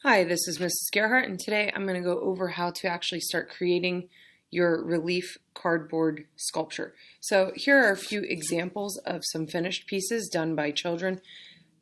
Hi, this is Mrs. Gerhart, and today I'm going to go over how to actually start creating your relief cardboard sculpture. So here are a few examples of some finished pieces done by children.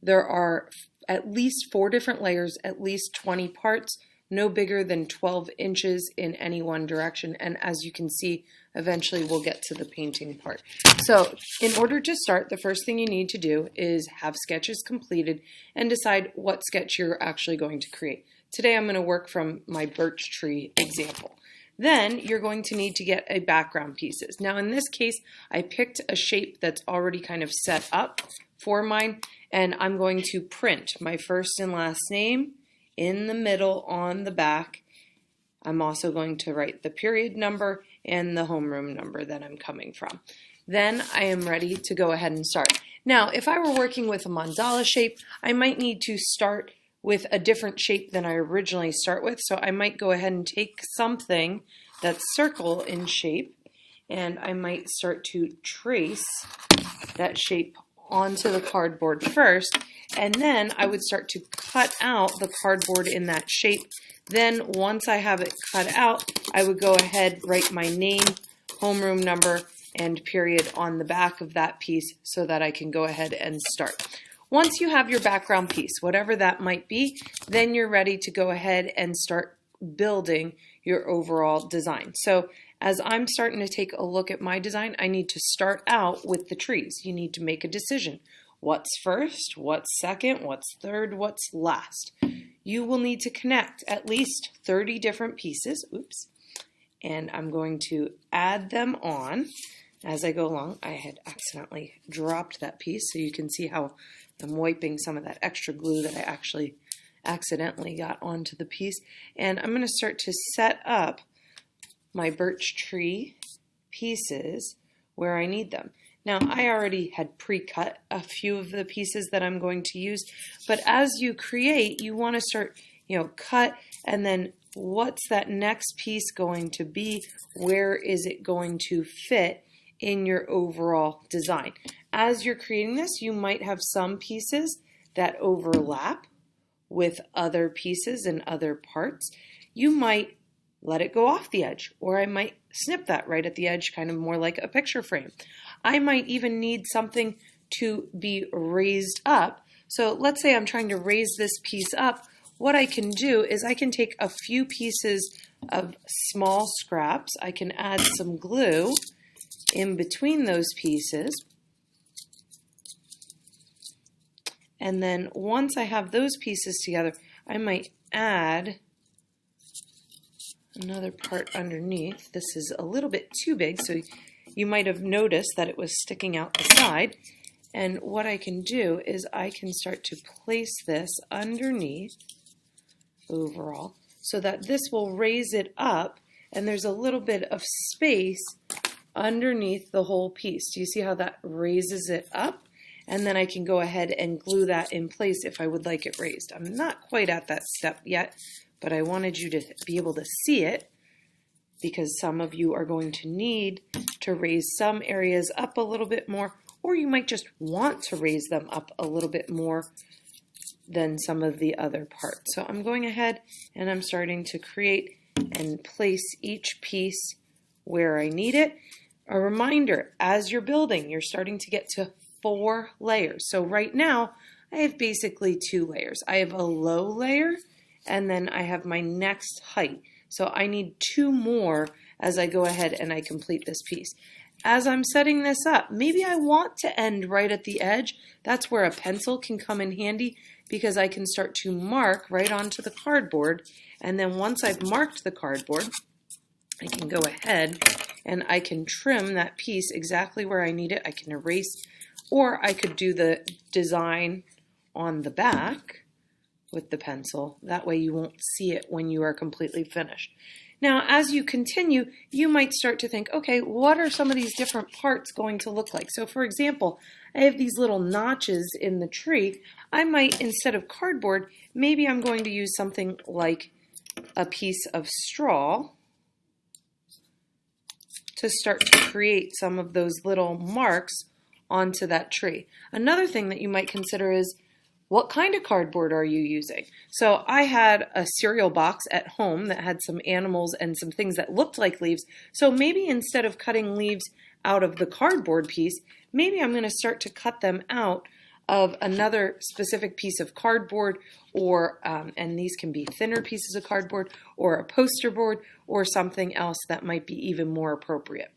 There are at least 4 different layers, at least 20 parts, no bigger than 12 inches in any one direction, and as you can see, eventually we'll get to the painting part. So in order to start, the first thing you need to do is have sketches completed and decide what sketch you're actually going to create. Today I'm going to work from my birch tree example. Then you're going to need to get a background pieces. Now in this case, I picked a shape that's already kind of set up for mine, and I'm going to print my first and last name in the middle on the back. I'm also going to write the period number and the homeroom number that I'm coming from. Then I am ready to go ahead and start. Now, if I were working with a mandala shape, I might need to start with a different shape than I originally start with. So I might go ahead and take something that's circle in shape, and I might start to trace that shape onto the cardboard first, and then I would start to cut out the cardboard in that shape. Then once I have it cut out, I would go ahead, write my name, homeroom number, and period on the back of that piece so that I can go ahead and start. Once you have your background piece, whatever that might be, then you're ready to go ahead and start building your overall design. So as I'm starting to take a look at my design, I need to start out with the trees. You need to make a decision. What's first? What's second? What's third? What's last? You will need to connect at least 30 different pieces. Oops. And I'm going to add them on as I go along. I had accidentally dropped that piece, so you can see how I'm wiping some of that extra glue that I actually accidentally got onto the piece. And I'm going to start to set up my birch tree pieces where I need them. Now, I already had pre-cut a few of the pieces that I'm going to use, but as you create, you want to start, cut, and then what's that next piece going to be? Where is it going to fit in your overall design? As you're creating this, you might have some pieces that overlap with other pieces and other parts. You might let it go off the edge, or I might snip that right at the edge, kind of more like a picture frame. I might even need something to be raised up. So let's say I'm trying to raise this piece up. What I can do is I can take a few pieces of small scraps. I can add some glue in between those pieces. And then once I have those pieces together, I might add another part underneath. This is a little bit too big, so you might have noticed that it was sticking out the side. And what I can do is I can start to place this underneath overall so that this will raise it up, and there's a little bit of space underneath the whole piece. Do you see how that raises it up? And then I can go ahead and glue that in place if I would like it raised. I'm not quite at that step yet, but I wanted you to be able to see it because some of you are going to need to raise some areas up a little bit more, or you might just want to raise them up a little bit more than some of the other parts. So I'm going ahead and I'm starting to create and place each piece where I need it. A reminder, as you're building, you're starting to get to 4 layers. So right now, I have basically 2 layers. I have a low layer, and then I have my next height. So I need 2 more as I go ahead and I complete this piece. As I'm setting this up, maybe I want to end right at the edge. That's where a pencil can come in handy because I can start to mark right onto the cardboard. And then once I've marked the cardboard, I can go ahead and I can trim that piece exactly where I need it. I can erase, or I could do the design on the back with the pencil. That way you won't see it when you are completely finished. Now, as you continue, you might start to think, okay, what are some of these different parts going to look like? So for example, I have these little notches in the tree. I might, instead of cardboard, maybe I'm going to use something like a piece of straw to start to create some of those little marks onto that tree. Another thing that you might consider is What kind of cardboard are you using? So I had a cereal box at home that had some animals and some things that looked like leaves. So maybe instead of cutting leaves out of the cardboard piece, maybe I'm going to start to cut them out of another specific piece of cardboard, or and these can be thinner pieces of cardboard or a poster board or something else that might be even more appropriate.